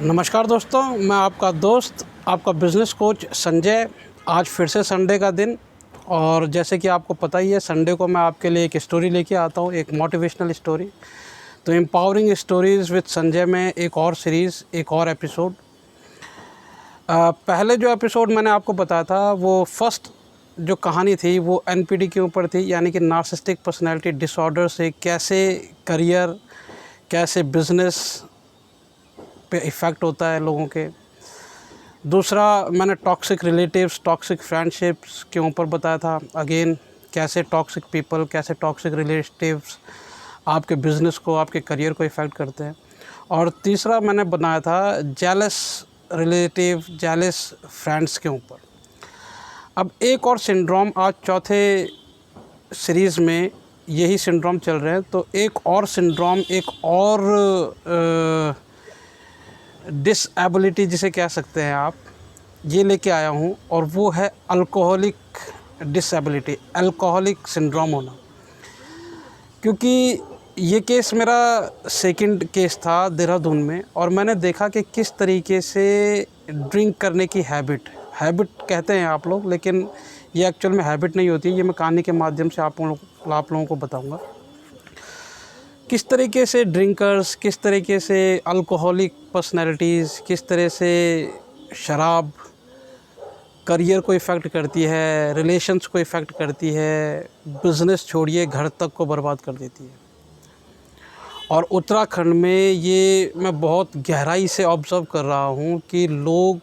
नमस्कार दोस्तों, मैं आपका दोस्त, आपका बिज़नेस कोच संजय। आज फिर से संडे का दिन और जैसे कि आपको पता ही है, संडे को मैं आपके लिए एक स्टोरी लेके आता हूँ, एक मोटिवेशनल स्टोरी। तो एम्पावरिंग स्टोरीज़ विद संजय में एक और सीरीज़, एक और एपिसोड। पहले जो एपिसोड मैंने आपको बताया था, वो फर्स्ट जो कहानी थी वो एनपीडी के ऊपर थी, यानी कि नार्सिसिस्टिक पर्सनैलिटी डिसऑर्डर से कैसे करियर, कैसे बिज़नेस पे इफ़ेक्ट होता है लोगों के। दूसरा मैंने टॉक्सिक रिलेटिव्स, टॉक्सिक फ्रेंडशिप्स के ऊपर बताया था। अगेन, कैसे टॉक्सिक पीपल, कैसे टॉक्सिक रिलेटिव्स आपके बिज़नेस को, आपके करियर को इफ़ेक्ट करते हैं। और तीसरा मैंने बनाया था जेलस रिलेटिव, जेलस फ्रेंड्स के ऊपर। अब एक और सिंड्रोम, आज चौथे सीरीज़ में यही सिंड्रोम चल रहे हैं, तो एक और सिंड्रोम, एक और डिसेबिलिटी जिसे कह सकते हैं आप, ये लेके आया हूँ, और वो है अल्कोहलिक डिसेबिलिटी, अल्कोहलिक सिंड्रोम होना। क्योंकि ये केस मेरा सेकंड केस था देहरादून में, और मैंने देखा कि किस तरीके से ड्रिंक करने की हैबिट कहते हैं आप लोग, लेकिन ये एक्चुअल में हैबिट नहीं होती। ये मैं कहानी के माध्यम से आप लोगों को बताऊँगा किस तरीके से ड्रिंकर्स, किस तरीके से अल्कोहलिक पर्सनैलिटीज़, किस तरह से शराब करियर को इफ़ेक्ट करती है, रिलेशंस को इफ़ेक्ट करती है, बिज़नेस छोड़िए घर तक को बर्बाद कर देती है। और उत्तराखंड में ये मैं बहुत गहराई से ऑब्ज़र्व कर रहा हूँ कि लोग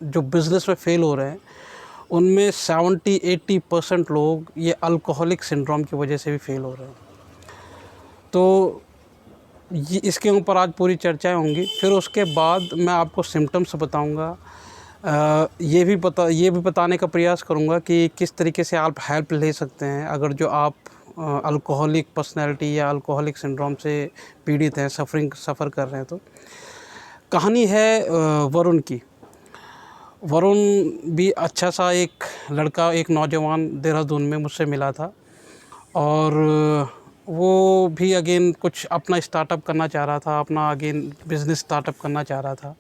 जो बिज़नेस में फ़ेल हो रहे हैं, उनमें 70-80% लोग ये अल्कोहलिक सिंड्रोम की वजह से भी फ़ेल हो रहे हैं। तो ये इसके ऊपर आज पूरी चर्चाएं होंगी। फिर उसके बाद मैं आपको सिम्टम्स बताऊंगा। ये भी बताने का प्रयास करूंगा कि किस तरीके से आप हेल्प ले सकते हैं अगर जो आप अल्कोहलिक पर्सनैलिटी या अल्कोहलिक सिंड्रोम से पीड़ित हैं, सफ़र कर रहे हैं। तो कहानी है वरुण की। वरुण भी अच्छा सा एक लड़का, एक नौजवान देहरादून में मुझसे मिला था, और वो भी अगेन कुछ अपना स्टार्टअप करना चाह रहा था, अपना अगेन बिज़नेस स्टार्टअप करना चाह रहा था।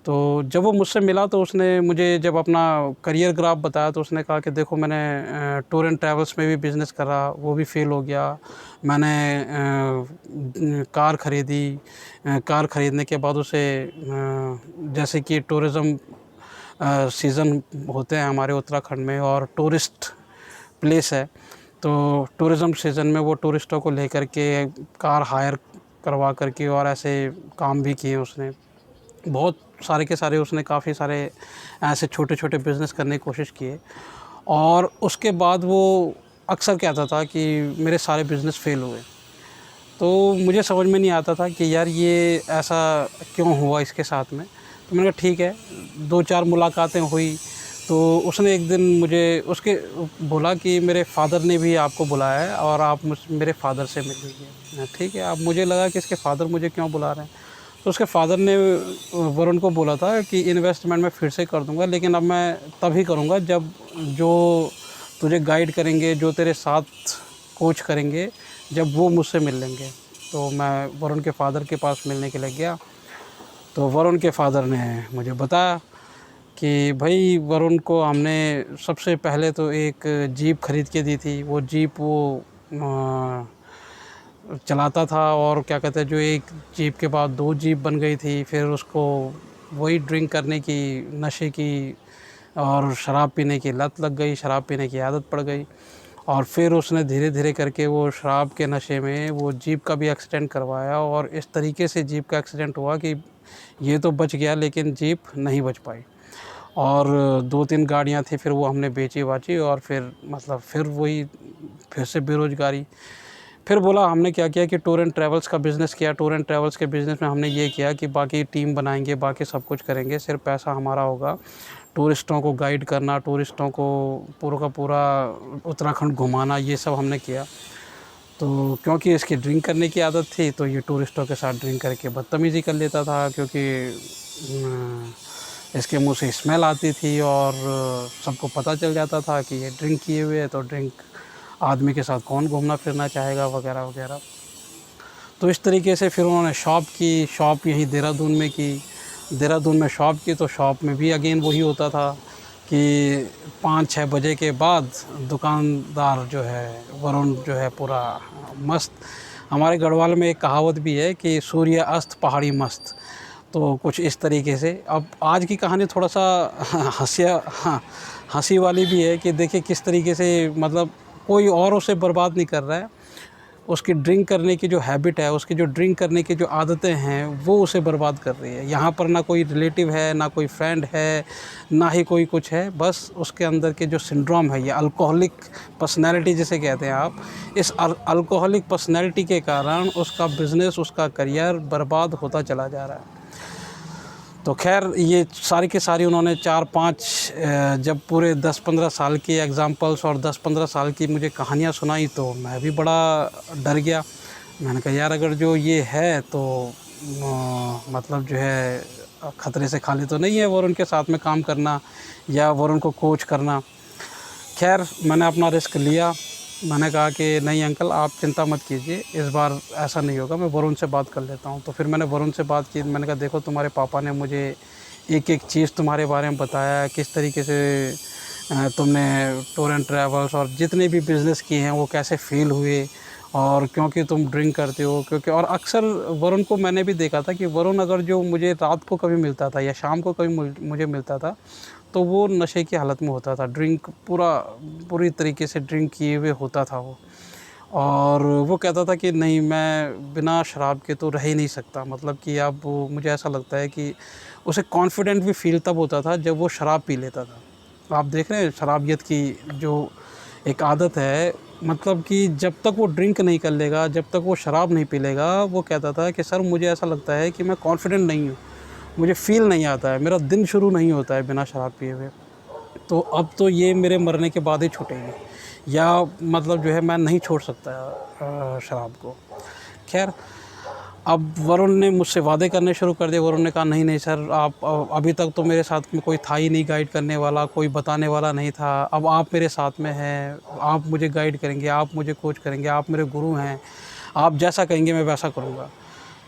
तो जब वो मुझसे मिला तो उसने मुझे जब अपना करियर ग्राफ बताया, तो उसने कहा कि देखो, मैंने टूर एंड ट्रैवल्स में भी बिज़नेस करा, वो भी फेल हो गया। मैंने कार ख़रीदी, कार ख़रीदने के बाद उसे जैसे कि टूरिज़्म सीज़न होते हैं हमारे उत्तराखंड में, और टूरिस्ट प्लेस है, तो टूरिज़्म सीज़न में वो टूरिस्टों को लेकर के कार हायर करवा करके और ऐसे काम भी किए उसने। बहुत सारे के सारे उसने काफ़ी सारे ऐसे छोटे छोटे बिज़नेस करने की कोशिश किए, और उसके बाद वो अक्सर कहता था कि मेरे सारे बिज़नेस फ़ेल हुए। तो मुझे समझ में नहीं आता था कि यार ये ऐसा क्यों हुआ इसके साथ में। तो मैंने कहा ठीक है, 2-4 मुलाकातें हुई, तो उसने एक दिन मुझे उसके बोला कि मेरे फ़ादर ने भी आपको बुलाया है और आप मेरे फ़ादर से मिल लीजिए। ठीक है। अब मुझे लगा कि इसके फ़ादर मुझे क्यों बुला रहे हैं। तो उसके फ़ादर ने वरुण को बोला था कि इन्वेस्टमेंट मैं फिर से कर दूंगा, लेकिन अब मैं तभी करूंगा जब जो तुझे गाइड करेंगे, जो तेरे साथ कोच करेंगे, जब वो मुझसे मिल लेंगे। तो मैं वरुण के फ़ादर के पास मिलने के लिए गया। तो वरुण के फ़ादर ने मुझे बताया कि भाई, वरुण को हमने सबसे पहले तो एक जीप ख़रीद के दी थी। वो जीप वो चलाता था, और क्या कहते हैं, जो एक जीप के बाद 2 जीप बन गई थी। फिर उसको वही ड्रिंक करने की, नशे की और शराब पीने की लत लग गई, शराब पीने की आदत पड़ गई। और फिर उसने धीरे धीरे करके वो शराब के नशे में वो जीप का भी एक्सीडेंट करवाया, और इस तरीके से जीप का एक्सीडेंट हुआ कि ये तो बच गया, लेकिन जीप नहीं बच पाई। और 2-3 गाड़ियाँ थी, फिर वो हमने बेची-बाची, और फिर मतलब फिर से बेरोज़गारी। फिर बोला हमने क्या किया कि टूर एंड ट्रैवल्स का बिज़नेस किया। टूर एंड ट्रैवल्स के बिज़नेस में हमने ये किया कि बाकी टीम बनाएंगे, बाकी सब कुछ करेंगे, सिर्फ पैसा हमारा होगा। टूरिस्टों को गाइड करना, टूरिस्टों को पूरा का पूरा उत्तराखंड घुमाना, ये सब हमने किया। तो क्योंकि इसकी ड्रिंक करने की आदत थी, तो ये टूरिस्टों के साथ ड्रिंक करके बदतमीज़ी कर लेता था, क्योंकि इसके मुंह से स्मेल आती थी, और सबको पता चल जाता था कि ये ड्रिंक किए हुए है। तो ड्रिंक आदमी के साथ कौन घूमना फिरना चाहेगा, वगैरह वगैरह। तो इस तरीके से फिर उन्होंने शॉप यहीं देहरादून में की। देहरादून में शॉप की तो शॉप में भी अगेन वही होता था कि 5-6 बजे के बाद दुकानदार जो है वरुण जो है पूरा मस्त। हमारे गढ़वाल में एक कहावत भी है कि सूर्य अस्त पहाड़ी मस्त। तो कुछ इस तरीके से। अब आज की कहानी थोड़ा सा हंसी वाली भी है कि देखिए किस तरीके से, मतलब कोई और उसे बर्बाद नहीं कर रहा है, उसकी ड्रिंक करने की जो हैबिट है, उसकी जो ड्रिंक करने की जो आदतें हैं, वो उसे बर्बाद कर रही है। यहाँ पर ना कोई रिलेटिव है, ना कोई फ्रेंड है, ना ही कोई कुछ है, बस उसके अंदर के जो सिंड्रोम है, ये अल्कोहलिक पर्सनैलिटी जिसे कहते हैं आप, इस अल्कोहलिक पर्सनैलिटी के कारण उसका बिज़नेस, उसका करियर बर्बाद होता चला जा रहा है। तो खैर ये सारी की सारी उन्होंने 4-5 जब पूरे 10-15 साल की एग्ज़ाम्पल्स और 10-15 साल की मुझे कहानियाँ सुनाई तो मैं भी बड़ा डर गया। मैंने कहा यार अगर जो ये है तो मतलब जो है ख़तरे से खाली तो नहीं है वरुण के साथ में काम करना या वरुण को कोच करना। खैर मैंने अपना रिस्क लिया। मैंने कहा कि नहीं अंकल आप चिंता मत कीजिए, इस बार ऐसा नहीं होगा, मैं वरुण से बात कर लेता हूँ। तो फिर मैंने वरुण से बात की। मैंने कहा देखो तुम्हारे पापा ने मुझे एक चीज़ तुम्हारे बारे में बताया, किस तरीके से तुमने टूर एंड ट्रैवल्स और जितने भी बिज़नेस किए हैं वो कैसे फेल हुए, और क्योंकि तुम ड्रिंक करते हो, क्योंकि और अक्सर वरुण को मैंने भी देखा था कि वरुण अगर जो मुझे रात को कभी मिलता था या शाम को कभी मुझे मिलता था तो वो नशे की हालत में होता था। पूरी तरीके से ड्रिंक किए हुए होता था वो। और वो कहता था कि नहीं मैं बिना शराब के तो रह ही नहीं सकता। मतलब कि अब मुझे ऐसा लगता है कि उसे कॉन्फिडेंट भी फ़ील तब होता था जब वो शराब पी लेता था। आप देख रहे हैं शराबियत की जो एक आदत है, मतलब कि जब तक वो ड्रिंक नहीं कर लेगा, जब तक वो शराब नहीं पी लेगा, वो कहता था कि सर मुझे ऐसा लगता है कि मैं कॉन्फिडेंट नहीं हूँ, मुझे फ़ील नहीं आता है, मेरा दिन शुरू नहीं होता है बिना शराब पिए हुए। तो अब तो ये मेरे मरने के बाद ही छूटेगी, या मतलब जो है मैं नहीं छोड़ सकता शराब को। खैर अब वरुण ने मुझसे वादे करने शुरू कर दिए। वरुण ने कहा नहीं नहीं सर, आप अभी तक तो मेरे साथ में कोई था ही नहीं गाइड करने वाला, कोई बताने वाला नहीं था, अब आप मेरे साथ में हैं, आप मुझे गाइड करेंगे, आप मुझे कोच करेंगे, आप मेरे गुरु हैं, आप जैसा कहेंगे मैं वैसा करूँगा।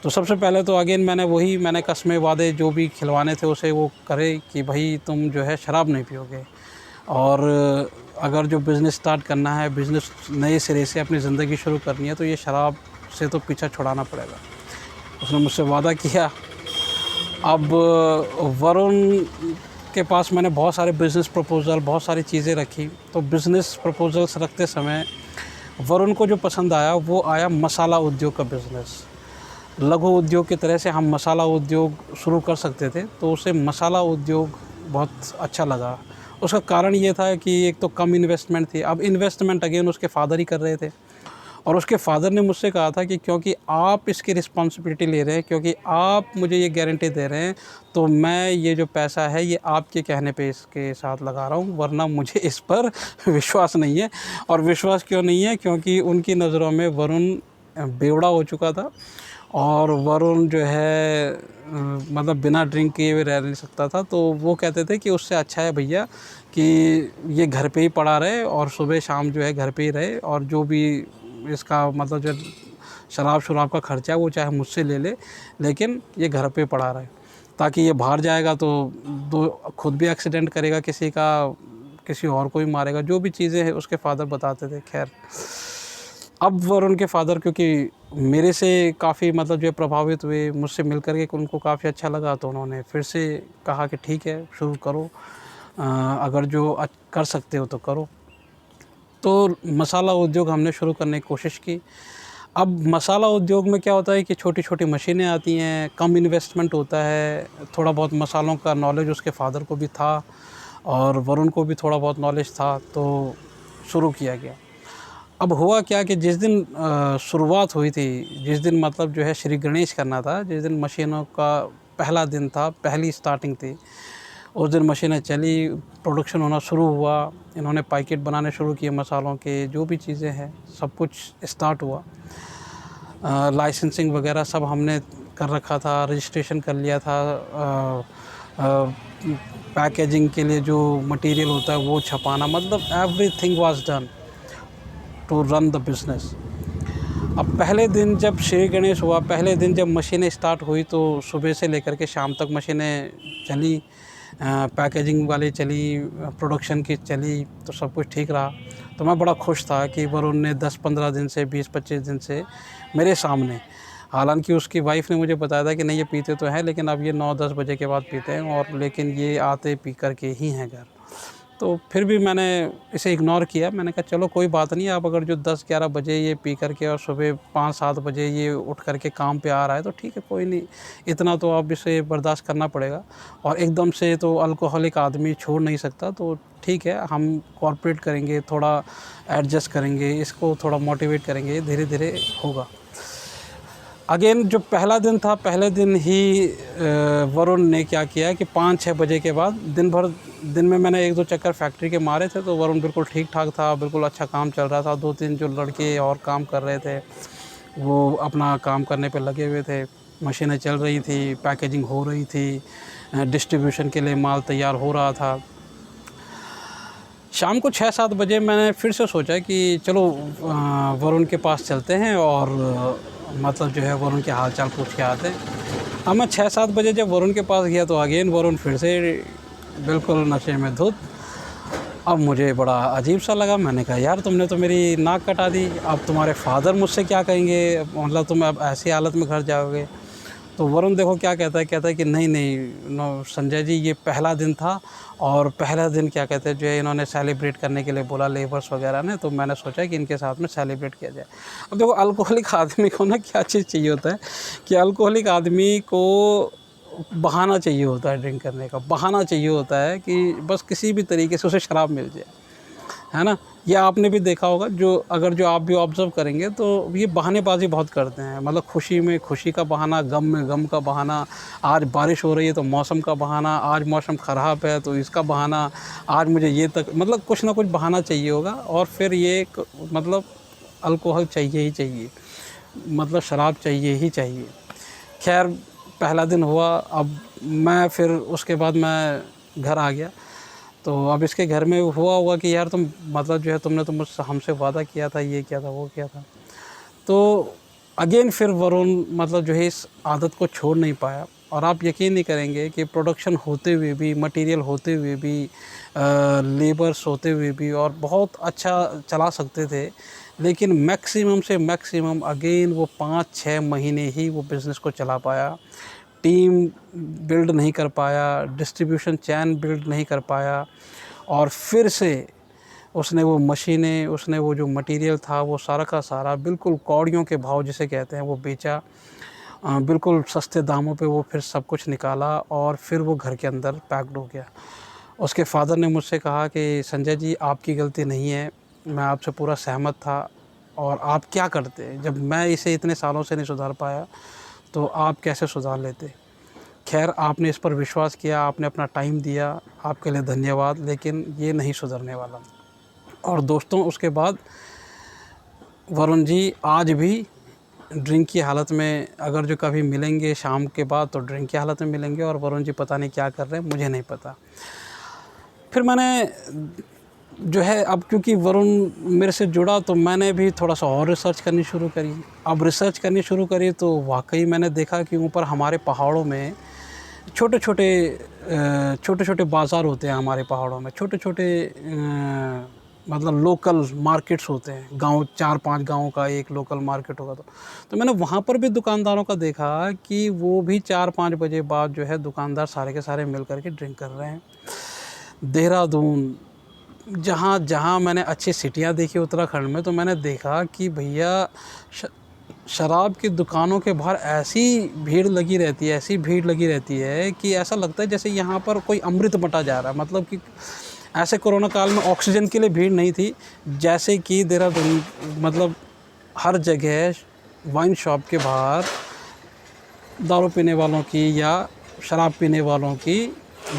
तो सबसे पहले तो अगेन मैंने कस्में वादे जो भी खिलवाने थे उसे वो करे कि भाई तुम जो है शराब नहीं पियोगे, और अगर जो बिज़नेस स्टार्ट करना है, बिज़नेस नए सिरे से अपनी ज़िंदगी शुरू करनी है, तो ये शराब से तो पीछा छुड़ाना पड़ेगा। उसने मुझसे वादा किया। अब वरुण के पास मैंने बहुत सारे बिज़नेस प्रपोज़ल, बहुत सारी चीज़ें रखी। तो बिज़नेस प्रपोज़ल्स रखते समय वरुण को जो पसंद आया वो आया मसाला उद्योग का बिज़नेस। लघु उद्योग की तरह से हम मसाला उद्योग शुरू कर सकते थे, तो उसे मसाला उद्योग बहुत अच्छा लगा। उसका कारण ये था कि एक तो कम इन्वेस्टमेंट थी। अब इन्वेस्टमेंट अगेन उसके फ़ादर ही कर रहे थे, और उसके फ़ादर ने मुझसे कहा था कि क्योंकि आप इसकी रिस्पॉन्सिबिलिटी ले रहे हैं, क्योंकि आप मुझे ये गारंटी दे रहे हैं, तो मैं ये जो पैसा है ये आपके कहने पे इसके साथ लगा रहा हूँ, वरना मुझे इस पर विश्वास नहीं है। और विश्वास क्यों नहीं है? क्योंकि उनकी नज़रों में वरुण बेवड़ा हो चुका था, और वरुण जो है मतलब बिना ड्रिंक किए हुए रह नहीं सकता था। तो वो कहते थे कि उससे अच्छा है भैया कि ये घर पे ही पड़ा रहे और सुबह शाम जो है घर पे ही रहे, और जो भी इसका मतलब जो शराब का खर्चा है वो चाहे मुझसे ले ले, लेकिन ये घर पे पड़ा रहे, ताकि ये बाहर जाएगा तो खुद भी एक्सीडेंट करेगा किसी का, किसी और को भी मारेगा, जो भी चीज़ें हैं उसके फादर बताते थे। खैर अब वरुण के फादर क्योंकि मेरे से काफ़ी मतलब जो प्रभावित हुए, मुझसे मिल कर के उनको काफ़ी अच्छा लगा, तो उन्होंने फिर से कहा कि ठीक है शुरू करो, अगर जो कर सकते हो तो करो। तो मसाला उद्योग हमने शुरू करने की कोशिश की। अब मसाला उद्योग में क्या होता है कि छोटी छोटी मशीनें आती हैं, कम इन्वेस्टमेंट होता है, थोड़ा बहुत मसालों का नॉलेज उसके फादर को भी था और वरुण को भी थोड़ा बहुत नॉलेज था, तो शुरू किया गया। अब हुआ क्या कि जिस दिन शुरुआत हुई थी, जिस दिन मतलब जो है श्री गणेश करना था, जिस दिन मशीनों का पहला दिन था, पहली स्टार्टिंग थी, उस दिन मशीनें चली, प्रोडक्शन होना शुरू हुआ, इन्होंने पैकेट बनाने शुरू किए मसालों के, जो भी चीज़ें हैं सब कुछ स्टार्ट हुआ। लाइसेंसिंग वगैरह सब हमने कर रखा था, रजिस्ट्रेशन कर लिया था, पैकेजिंग के लिए जो मटेरियल होता है वो छपाना, मतलब everything was done to run the business. अब पहले दिन जब श्री गणेश हुआ, पहले दिन जब मशीनें स्टार्ट हुई तो सुबह से लेकर के शाम तक मशीनें चली, पैकेजिंग वाली चली, प्रोडक्शन की चली, तो सब कुछ ठीक रहा। तो मैं बड़ा खुश था कि वरुण ने 10-15 दिन से, 20-25 दिन से मेरे सामने, हालांकि उसकी वाइफ़ ने मुझे बताया था कि नहीं ये पीते तो हैं लेकिन अब ये 9-10 बजे के बाद पीते हैं, और लेकिन ये आते पी कर के ही हैं घर। तो फिर भी मैंने इसे इग्नोर किया। मैंने कहा चलो कोई बात नहीं, आप अगर जो 10-11 बजे ये पी कर के और सुबह 5-7 बजे ये उठ कर के काम पे आ रहा है तो ठीक है, कोई नहीं, इतना तो अब इसे बर्दाश्त करना पड़ेगा, और एकदम से तो अल्कोहलिक आदमी छोड़ नहीं सकता, तो ठीक है, हम कोऑपरेट करेंगे, थोड़ा एडजस्ट करेंगे, इसको थोड़ा मोटिवेट करेंगे, धीरे धीरे होगा। अगेन जो पहला दिन था, पहले दिन ही वरुण ने क्या किया कि 5-6 बजे के बाद दिन में मैंने 1-2 चक्कर फैक्ट्री के मारे थे, तो वरुण बिल्कुल ठीक ठाक था, बिल्कुल अच्छा काम चल रहा था। 2-3 जो लड़के और काम कर रहे थे वो अपना काम करने पे लगे हुए थे, मशीनें चल रही थी, पैकेजिंग हो रही थी, डिस्ट्रीब्यूशन के लिए माल तैयार हो रहा था। शाम को 6-7 बजे मैंने फिर से सोचा कि चलो वरुण के पास चलते हैं और मतलब जो है वरुण के हाल चाल पूछ के आते हैं। अब मैं 6-7 बजे जब वरुण के पास गया तो अगेन वरुण फिर से बिल्कुल नशे में धुत। अब मुझे बड़ा अजीब सा लगा। मैंने कहा यार तुमने तो मेरी नाक कटा दी, अब तुम्हारे फादर मुझसे क्या कहेंगे, मतलब तुम अब ऐसी हालत में घर जाओगे। तो वरुण देखो क्या कहता है कि नहीं नहीं नो संजय जी, ये पहला दिन था, और पहला दिन क्या कहते हैं जो है इन्होंने सेलिब्रेट करने के लिए बोला लेबर्स वगैरह ने, तो मैंने सोचा कि इनके साथ में सेलिब्रेट किया जाए। अब देखो अल्कोहलिक आदमी को ना क्या चीज़ चाहिए होता है कि अल्कोहलिक आदमी को बहाना चाहिए होता है, ड्रिंक करने का बहाना चाहिए होता है कि बस किसी भी तरीके से उसे शराब मिल जाए, है ना। ये आपने भी देखा होगा, जो आप भी ऑब्ज़र्व करेंगे तो ये बहानेबाजी बहुत करते हैं, मतलब खुशी में खुशी का बहाना, गम में गम का बहाना, आज बारिश हो रही है तो मौसम का बहाना, आज मौसम ख़राब है तो इसका बहाना, आज मुझे ये तक, मतलब कुछ ना कुछ बहाना चाहिए होगा, और फिर ये मतलब अल्कोहल चाहिए ही चाहिए, मतलब शराब चाहिए ही चाहिए। खैर पहला दिन हुआ, अब मैं फिर उसके बाद मैं घर आ गया। तो अब इसके घर में हुआ कि यार तुम मतलब जो है तुमने तो मुझसे हमसे वादा किया था, ये किया था, वो किया था। तो अगेन फिर वरुण मतलब जो है इस आदत को छोड़ नहीं पाया, और आप यकीन नहीं करेंगे कि प्रोडक्शन होते हुए भी, मटेरियल होते हुए भी, लेबर्स होते हुए भी, और बहुत अच्छा चला सकते थे, लेकिन मैक्सिमम से मैक्सिमम अगेन वो 5-6 महीने ही वो बिज़नेस को चला पाया। टीम बिल्ड नहीं कर पाया, डिस्ट्रीब्यूशन चैन बिल्ड नहीं कर पाया, और फिर से उसने वो मशीनें, उसने वो जो मटेरियल था वो सारा का सारा बिल्कुल कौड़ियों के भाव जिसे कहते हैं वो बेचा, बिल्कुल सस्ते दामों पे वो फिर सब कुछ निकाला, और फिर वो घर के अंदर पैक्ड हो गया। उसके फादर ने मुझसे कहा कि संजय जी आपकी गलती नहीं है, मैं आपसे पूरा सहमत था, और आप क्या करते, जब मैं इसे इतने सालों से नहीं सुधार पाया तो आप कैसे सुधार लेते। खैर आपने इस पर विश्वास किया, आपने अपना टाइम दिया, आपके लिए धन्यवाद, लेकिन ये नहीं सुधरने वाला। और दोस्तों उसके बाद वरुण जी आज भी ड्रिंक की हालत में, अगर जो कभी मिलेंगे शाम के बाद तो ड्रिंक की हालत में मिलेंगे, और वरुण जी पता नहीं क्या कर रहे हैं, मुझे नहीं पता। फिर मैंने जो है, अब क्योंकि वरुण मेरे से जुड़ा तो मैंने भी थोड़ा सा और रिसर्च करनी शुरू करी। अब रिसर्च करनी शुरू करी तो वाकई मैंने देखा कि ऊपर हमारे पहाड़ों में छोटे छोटे बाज़ार होते हैं, हमारे पहाड़ों में छोटे छोटे मतलब लोकल मार्केट्स होते हैं, गांव 4-5 गाँव का एक लोकल मार्केट होगा। तो मैंने वहाँ पर भी दुकानदारों का देखा कि वो भी 4-5 बजे बाद जो है दुकानदार सारे के सारे मिल कर के ड्रिंक कर रहे हैं। देहरादून, जहाँ जहाँ मैंने अच्छी सिटियाँ देखी उत्तराखंड में, तो मैंने देखा कि भैया शराब की दुकानों के बाहर ऐसी भीड़ लगी रहती है, ऐसी भीड़ लगी रहती है कि ऐसा लगता है जैसे यहाँ पर कोई अमृत बटा जा रहा है। मतलब कि ऐसे कोरोना काल में ऑक्सीजन के लिए भीड़ नहीं थी, जैसे कि देहरादून मतलब हर जगह वाइन शॉप के बाहर दारू पीने वालों की या शराब पीने वालों की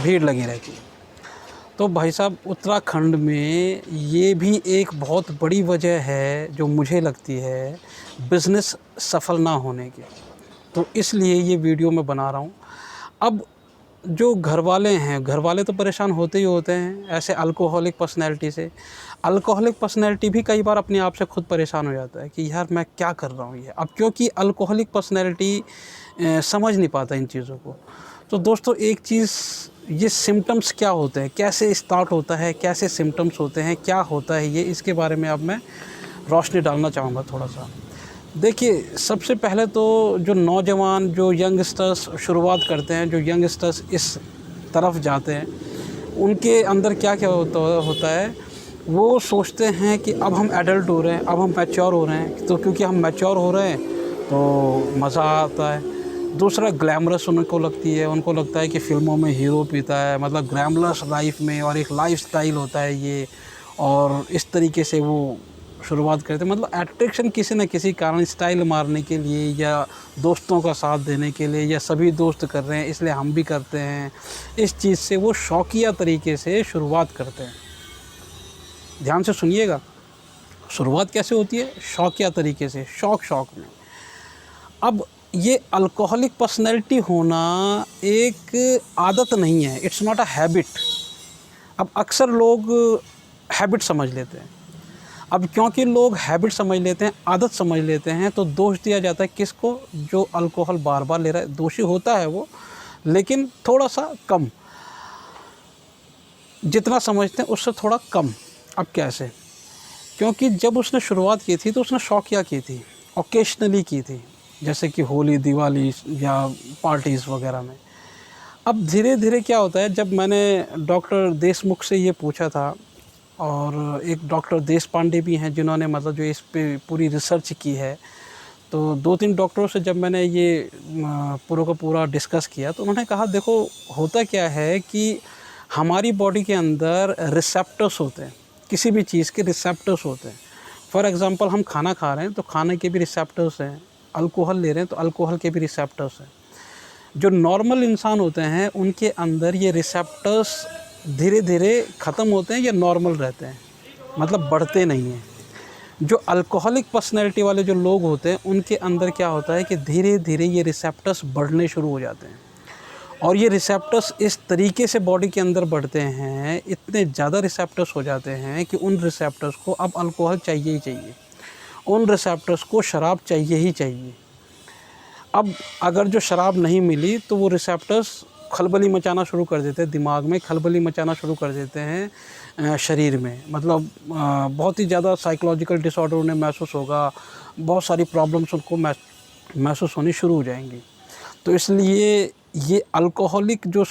भीड़ लगी रहती है। तो भाई साहब उत्तराखंड में ये भी एक बहुत बड़ी वजह है जो मुझे लगती है बिज़नेस सफल ना होने की। तो इसलिए ये वीडियो मैं बना रहा हूँ। अब जो घर वाले हैं, घर वाले तो परेशान होते ही होते हैं ऐसे अल्कोहलिक पर्सनैलिटी से। अल्कोहलिक पर्सनैलिटी भी कई बार अपने आप से खुद परेशान हो जाता है कि यार मैं क्या कर रहा हूँ ये। अब क्योंकि अल्कोहलिक पर्सनैलिटी समझ नहीं पाता इन चीज़ों को। तो दोस्तों एक चीज़, ये सिम्टम्स क्या होते हैं, कैसे स्टार्ट होता है, कैसे सिम्टम्स होते हैं, क्या होता है ये, इसके बारे में अब मैं रोशनी डालना चाहूँगा थोड़ा सा। देखिए सबसे पहले तो जो नौजवान, जो यंगस्टर्स शुरुआत करते हैं, जो यंगस्टर्स इस तरफ जाते हैं, उनके अंदर क्या क्या होता है, वो सोचते हैं कि अब हम एडल्ट हो रहे हैं, अब हम मैच्योर हो रहे हैं। तो क्योंकि हम मैच्योर हो रहे हैं तो मज़ा आता है। दूसरा ग्लैमरस उनको लगती है, उनको लगता है कि फ़िल्मों में हीरो पीता है, मतलब ग्लैमरस लाइफ में, और एक लाइफस्टाइल होता है ये, और इस तरीके से वो शुरुआत करते हैं। मतलब अट्रैक्शन किसी न किसी कारण, स्टाइल मारने के लिए या दोस्तों का साथ देने के लिए, या सभी दोस्त कर रहे हैं इसलिए हम भी करते हैं, इस चीज़ से वो शौकिया तरीके से शुरुआत करते हैं। ध्यान से सुनिएगा, शुरुआत कैसे होती है, शौकिया तरीके से, शौक में। अब ये अल्कोहलिक पर्सनैलिटी होना एक आदत नहीं है, इट्स नॉट अ हैबिट। अब अक्सर लोग हैबिट समझ लेते हैं। अब क्योंकि लोग हैबिट समझ लेते हैं, आदत समझ लेते हैं, तो दोष दिया जाता है किसको, जो अल्कोहल बार बार ले रहा है। दोषी होता है वो, लेकिन थोड़ा सा कम, जितना समझते हैं उससे थोड़ा कम। अब कैसे, क्योंकि जब उसने शुरुआत की थी तो उसने शौकिया की थी, ओकेशनली की थी, जैसे कि होली, दिवाली या पार्टीज़ वगैरह में। अब धीरे धीरे क्या होता है, जब मैंने डॉक्टर देशमुख से ये पूछा था, और एक डॉक्टर देश पांडे भी हैं जिन्होंने मतलब जो इस पे पूरी रिसर्च की है, तो 2-3 डॉक्टरों से जब मैंने ये पूरा का पूरा डिस्कस किया, तो उन्होंने कहा देखो होता क्या है कि हमारी बॉडी के अंदर रिसेप्टर्स होते हैं, किसी भी चीज़ के रिसेप्टर्स होते हैं। फॉर एग्ज़ाम्पल हम खाना खा रहे हैं तो खाने के भी रिसेप्टर्स हैं, अल्कोहल ले रहे हैं तो अल्कोहल के भी रिसेप्टर्स हैं। जो नॉर्मल इंसान होते हैं उनके अंदर ये रिसेप्टर्स धीरे धीरे ख़त्म होते हैं या नॉर्मल रहते हैं, मतलब बढ़ते नहीं हैं। जो अल्कोहलिक पर्सनैलिटी वाले जो लोग होते हैं उनके अंदर क्या होता है कि धीरे धीरे ये रिसेप्टर्स बढ़ने शुरू हो जाते हैं, और ये रिसेप्टर्स इस तरीके से बॉडी के अंदर बढ़ते हैं, इतने ज़्यादा रिसेप्टर्स हो जाते हैं कि उन रिसेप्टर्स को अब अल्कोहल चाहिए ही चाहिए, उन रिसेप्टर्स को शराब चाहिए ही चाहिए। अब अगर जो शराब नहीं मिली तो वो रिसेप्टर्स खलबली मचाना शुरू कर देते हैं, दिमाग में खलबली मचाना शुरू कर देते हैं, शरीर में, मतलब बहुत ही ज़्यादा साइकोलॉजिकल डिसऑर्डर उन्हें महसूस होगा, बहुत सारी प्रॉब्लम्स उनको महसूस होनी शुरू हो जाएंगी। तो इसलिए ये अल्कोहलिक जो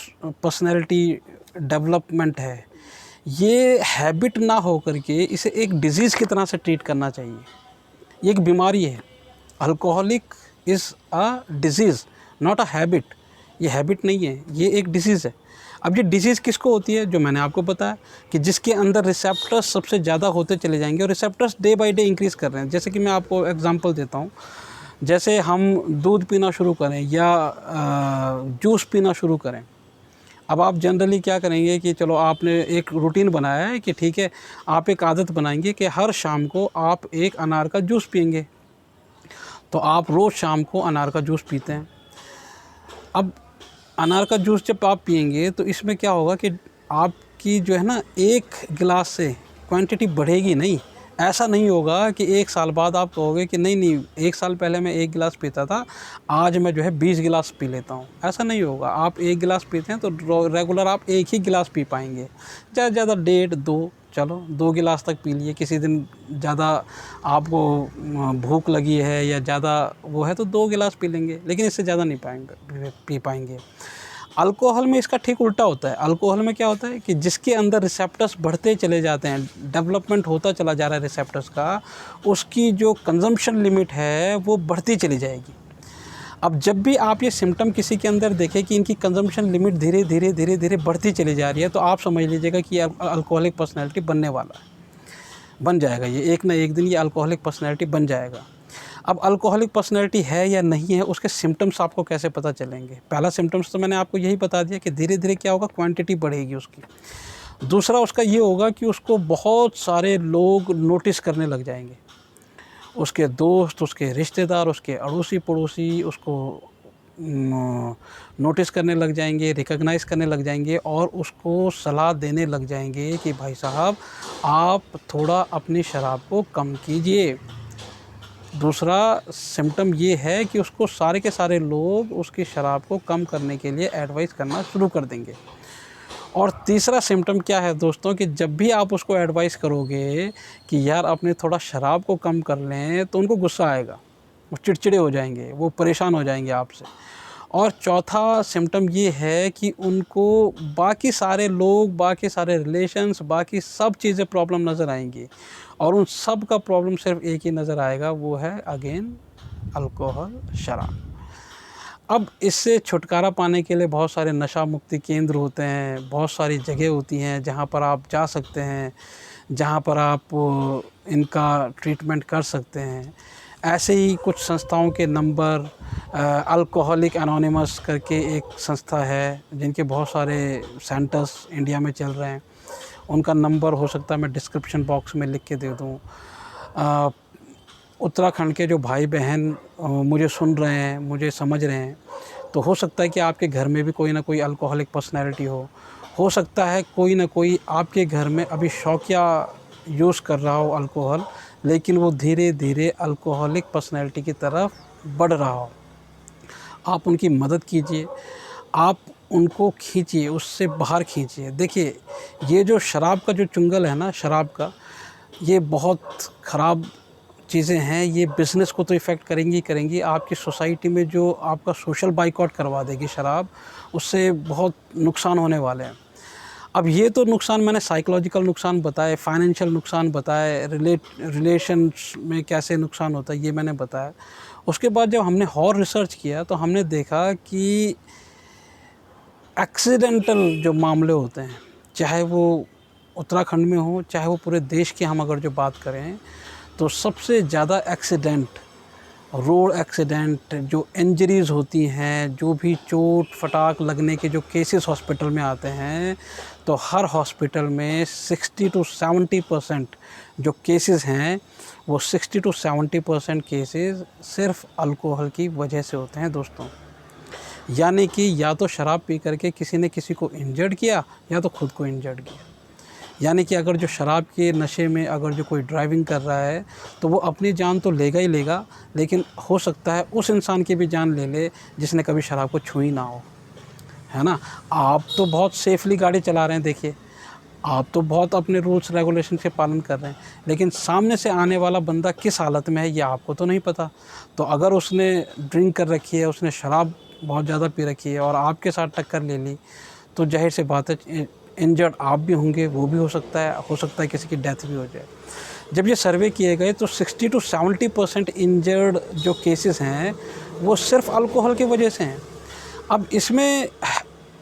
पर्सनैलिटी डेवलपमेंट है, ये हैबिट ना हो करके इसे एक डिज़ीज़ की तरह से ट्रीट करना चाहिए। ये एक बीमारी है, alcoholic is a disease not a habit. ये हैबिट नहीं है, ये एक डिज़ीज़ है। अब ये डिज़ीज़ किसको होती है, जो मैंने आपको बताया कि जिसके अंदर रिसेप्टर्स सबसे ज़्यादा होते चले जाएंगे, और receptors day by day increase कर रहे हैं। जैसे कि मैं आपको एग्जांपल देता हूँ, जैसे हम दूध पीना शुरू करें या जूस पीना शुरू करें। अब आप जनरली क्या करेंगे कि चलो आपने एक रूटीन बनाया है कि ठीक है, आप एक आदत बनाएंगे कि हर शाम को आप एक अनार का जूस पिएंगे, तो आप रोज़ शाम को अनार का जूस पीते हैं। अब अनार का जूस जब आप पिएंगे तो इसमें क्या होगा कि आपकी जो है ना, एक गिलास से क्वांटिटी बढ़ेगी नहीं। ऐसा नहीं होगा कि 1 साल बाद आप कहोगे कि नहीं 1 साल पहले मैं 1 गिलास पीता था, आज मैं जो है 20 गिलास पी लेता हूँ। ऐसा नहीं होगा। आप 1 गिलास पीते हैं तो रेगुलर आप 1 ही गिलास पी पाएंगे, ज़्यादा ज़्यादा 1.5 2, चलो 2 गिलास तक पी लिए। किसी दिन ज़्यादा आपको भूख लगी है या ज़्यादा वो है तो 2 गिलास पी लेंगे, लेकिन इससे ज़्यादा नहीं पी पाएंगे। अल्कोहल में इसका ठीक उल्टा होता है। अल्कोहल में क्या होता है कि जिसके अंदर रिसेप्टर्स बढ़ते चले जाते हैं, डेवलपमेंट होता चला जा रहा है रिसेप्टर्स का, उसकी जो कंजम्पशन लिमिट है वो बढ़ती चली जाएगी। अब जब भी आप ये सिम्टम किसी के अंदर देखें कि इनकी कंजम्पशन लिमिट धीरे धीरे बढ़ती चली जा रही है, तो आप समझ लीजिएगा कि अल्कोहलिक पर्सनैलिटी बनने वाला है, बन जाएगा। ये एक ना एक दिन ये अल्कोहलिक पर्सनैलिटी बन जाएगा। अब अल्कोहलिक पर्सनैलिटी है या नहीं है, उसके सिम्टम्स आपको कैसे पता चलेंगे। पहला सिम्टम्स तो मैंने आपको यही बता दिया कि धीरे धीरे क्या होगा, क्वांटिटी बढ़ेगी उसकी। दूसरा उसका ये होगा कि उसको बहुत सारे लोग नोटिस करने लग जाएंगे, उसके दोस्त, उसके रिश्तेदार, उसके अड़ोसी पड़ोसी उसको नोटिस करने लग जाएंगे, रिकॉग्नाइज़ करने लग जाएंगे और उसको सलाह देने लग जाएंगे कि भाई साहब आप थोड़ा अपनी शराब को कम कीजिए। दूसरा सिम्टम ये है कि उसको सारे के सारे लोग उसकी शराब को कम करने के लिए एडवाइस करना शुरू कर देंगे। और तीसरा सिम्टम क्या है दोस्तों, कि जब भी आप उसको एडवाइस करोगे कि यार अपने थोड़ा शराब को कम कर लें, तो उनको गुस्सा आएगा, वो चिड़चिड़े हो जाएंगे, वो परेशान हो जाएंगे आपसे। और चौथा सिम्टम ये है कि उनको बाकी सारे लोग, बाकी सारे रिलेशंस, बाकी सब चीज़ें प्रॉब्लम नज़र आएंगी और उन सब का प्रॉब्लम सिर्फ एक ही नज़र आएगा, वो है अगेन अल्कोहल, शराब। अब इससे छुटकारा पाने के लिए बहुत सारे नशा मुक्ति केंद्र होते हैं, बहुत सारी जगह होती हैं जहाँ पर आप जा सकते हैं, जहाँ पर आप इनका ट्रीटमेंट कर सकते हैं। ऐसे ही कुछ संस्थाओं के नंबर, अल्कोहलिक एनोनिमस करके एक संस्था है जिनके बहुत सारे सेंटर्स इंडिया में चल रहे हैं, उनका नंबर हो सकता है मैं डिस्क्रिप्शन बॉक्स में लिख के दे दूँ। उत्तराखंड के जो भाई बहन मुझे सुन रहे हैं, मुझे समझ रहे हैं, तो हो सकता है कि आपके घर में भी कोई ना कोई अल्कोहलिक पर्सनैलिटी हो सकता है कोई ना कोई आपके घर में अभी शौकिया यूज़ कर रहा हो अल्कोहल, लेकिन वो धीरे धीरे अल्कोहलिक पर्सनैलिटी की तरफ बढ़ रहा हो। आप उनकी मदद कीजिए, आप उनको खींचिए, उससे बाहर खींचिए। देखिए, ये जो शराब का जो चुंगल है ना, शराब का, ये बहुत ख़राब चीज़ें हैं। ये बिज़नेस को तो इफ़ेक्ट करेंगी ही करेंगी। आपकी सोसाइटी में जो आपका सोशल बाइकआउट करवा देगी शराब, उससे बहुत नुकसान होने वाले हैं। अब ये तो नुकसान मैंने साइकोलॉजिकल नुकसान बताए, फाइनेंशियल नुकसान बताए, रिलेशंस में कैसे नुकसान होता है ये मैंने बताया। उसके बाद जब हमने और रिसर्च किया तो हमने देखा कि एक्सीडेंटल जो मामले होते हैं, चाहे वो उत्तराखंड में हो, चाहे वो पूरे देश की हम अगर जो बात करें, तो सबसे ज़्यादा एक्सीडेंट, रोड एक्सीडेंट, जो इंजरीज़ होती हैं, जो भी चोट फटाक लगने के जो केसेस हॉस्पिटल में आते हैं, तो हर हॉस्पिटल में 60 to 70% जो केसेस हैं, वो 60 to 70% केसेस सिर्फ अल्कोहल की वजह से होते हैं दोस्तों। यानी कि या तो शराब पी करके किसी ने किसी को इंजर्ड किया, या तो खुद को इंजर्ड किया। यानी कि अगर जो शराब के नशे में अगर जो कोई ड्राइविंग कर रहा है, तो वो अपनी जान तो लेगा ही लेगा, लेकिन हो सकता है उस इंसान की भी जान ले ले जिसने कभी शराब को छुई ना हो, है ना। आप तो बहुत सेफली गाड़ी चला रहे हैं, देखिए आप तो बहुत अपने रूल्स रेगुलेशन के पालन कर रहे हैं, लेकिन सामने से आने वाला बंदा किस हालत में है ये आपको तो नहीं पता। तो अगर उसने ड्रिंक कर रखी है, उसने शराब बहुत ज़्यादा पी रखी है और आपके साथ टक्कर ले ली, तो जाहिर सी बात है इंजर्ड आप भी होंगे, वो भी हो सकता है किसी की डेथ भी हो जाए। जब ये सर्वे किए गए तो 60 to 70% इंजर्ड जो केसेस हैं वो सिर्फ अल्कोहल की वजह से हैं। अब इसमें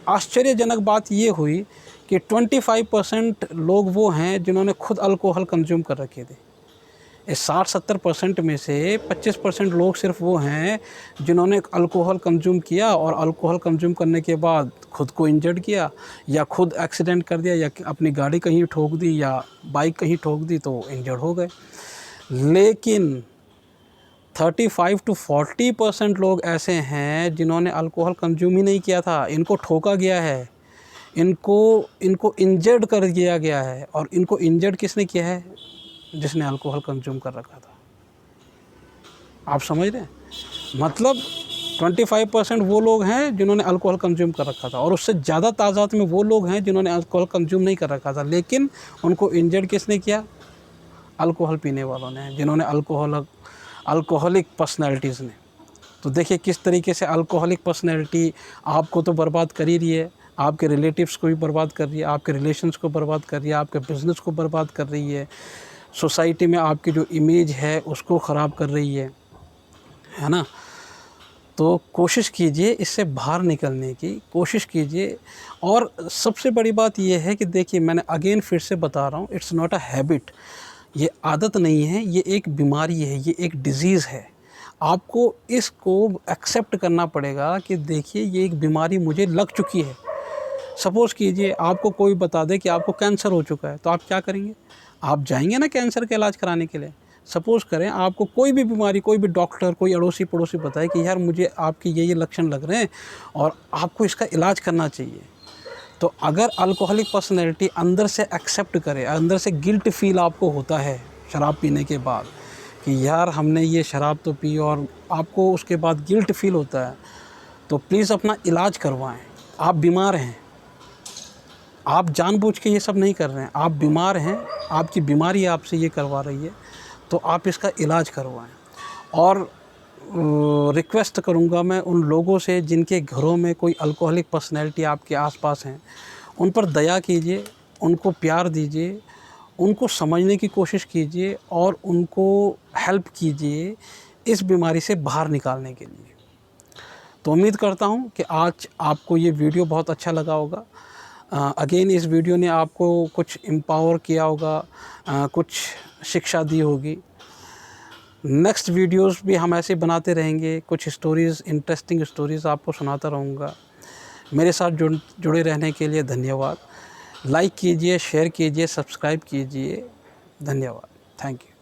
आश्चर्यजनक बात ये हुई कि 25% लोग वो हैं जिन्होंने खुद अल्कोहल कंज्यूम कर रखे थे। इस 60-70% में से 25% लोग सिर्फ वो हैं जिन्होंने अल्कोहल कंज्यूम किया और अल्कोहल कंज्यूम करने के बाद खुद को इंजर्ड किया, या खुद एक्सीडेंट कर दिया, या अपनी गाड़ी कहीं ठोक दी, या बाइक कहीं ठोक दी, तो इंजर्ड हो गए। लेकिन 35 to 40% लोग ऐसे हैं जिन्होंने अल्कोहल कंज्यूम ही नहीं किया था, इनको ठोका गया है, इनको इंजर्ड कर दिया गया है। और इनको इंजर्ड किसने किया है? जिसने अल्कोहल कंज्यूम कर रखा था। आप समझ रहे हैं? मतलब 25% वो लोग हैं जिन्होंने अल्कोहल कंज्यूम कर रखा था, और उससे ज़्यादा तादाद में वो लोग हैं जिन्होंने अल्कोहल कंज्यूम नहीं कर रखा था, लेकिन उनको इंजर्ड किसने किया? अल्कोहल पीने वालों ने, जिन्होंने अल्कोहलिक पर्सनैलिटीज़ ने। तो देखिए किस तरीके से अल्कोहलिक पर्सनैलिटी आपको तो बर्बाद कर ही रही है, आपके रिलेटिव्स को भी बर्बाद कर रही है, आपके रिलेशंस को बर्बाद कर रही है, आपके बिज़नेस को बर्बाद कर रही है, सोसाइटी में आपकी जो इमेज है उसको ख़राब कर रही है ना। तो कोशिश कीजिए इससे बाहर निकलने की कोशिश कीजिए। और सबसे बड़ी बात यह है कि देखिए, मैंने अगेन फिर से बता रहा हूँ, इट्स नॉट अ हैबिट। ये आदत नहीं है, ये एक बीमारी है, ये एक डिज़ीज़ है। आपको इसको एक्सेप्ट करना पड़ेगा कि देखिए ये एक बीमारी मुझे लग चुकी है। सपोज़ कीजिए आपको कोई बता दे कि आपको कैंसर हो चुका है, तो आप क्या करेंगे? आप जाएंगे ना कैंसर का इलाज कराने के लिए? सपोज़ करें आपको कोई भी बीमारी, कोई भी डॉक्टर, कोई अड़ोसी पड़ोसी बताए कि यार मुझे आपके ये लक्षण लग रहे हैं और आपको इसका इलाज करना चाहिए, तो अगर अल्कोहलिक पर्सनैलिटी अंदर से एक्सेप्ट करे, अंदर से गिल्ट फील आपको होता है शराब पीने के बाद कि यार हमने ये शराब तो पी और आपको उसके बाद गिल्ट फील होता है, तो प्लीज़ अपना इलाज करवाएं। आप बीमार हैं, आप जानबूझ के ये सब नहीं कर रहे हैं, आप बीमार हैं, आपकी बीमारी आपसे ये करवा रही है, तो आप इसका इलाज करवाएं। और रिक्वेस्ट करूंगा मैं उन लोगों से जिनके घरों में कोई अल्कोहलिक पर्सनैलिटी आपके आसपास हैं, उन पर दया कीजिए, उनको प्यार दीजिए, उनको समझने की कोशिश कीजिए और उनको हेल्प कीजिए इस बीमारी से बाहर निकालने के लिए। तो उम्मीद करता हूँ कि आज आपको ये वीडियो बहुत अच्छा लगा होगा। अगेन इस वीडियो ने आपको कुछ एम्पावर किया होगा, कुछ शिक्षा दी होगी। नेक्स्ट वीडियोस भी हम ऐसे बनाते रहेंगे, कुछ स्टोरीज़, इंटरेस्टिंग स्टोरीज़ आपको सुनाता रहूँगा। मेरे साथ जुड़े रहने के लिए धन्यवाद। लाइक कीजिए, शेयर कीजिए, सब्सक्राइब कीजिए। धन्यवाद। Thank you.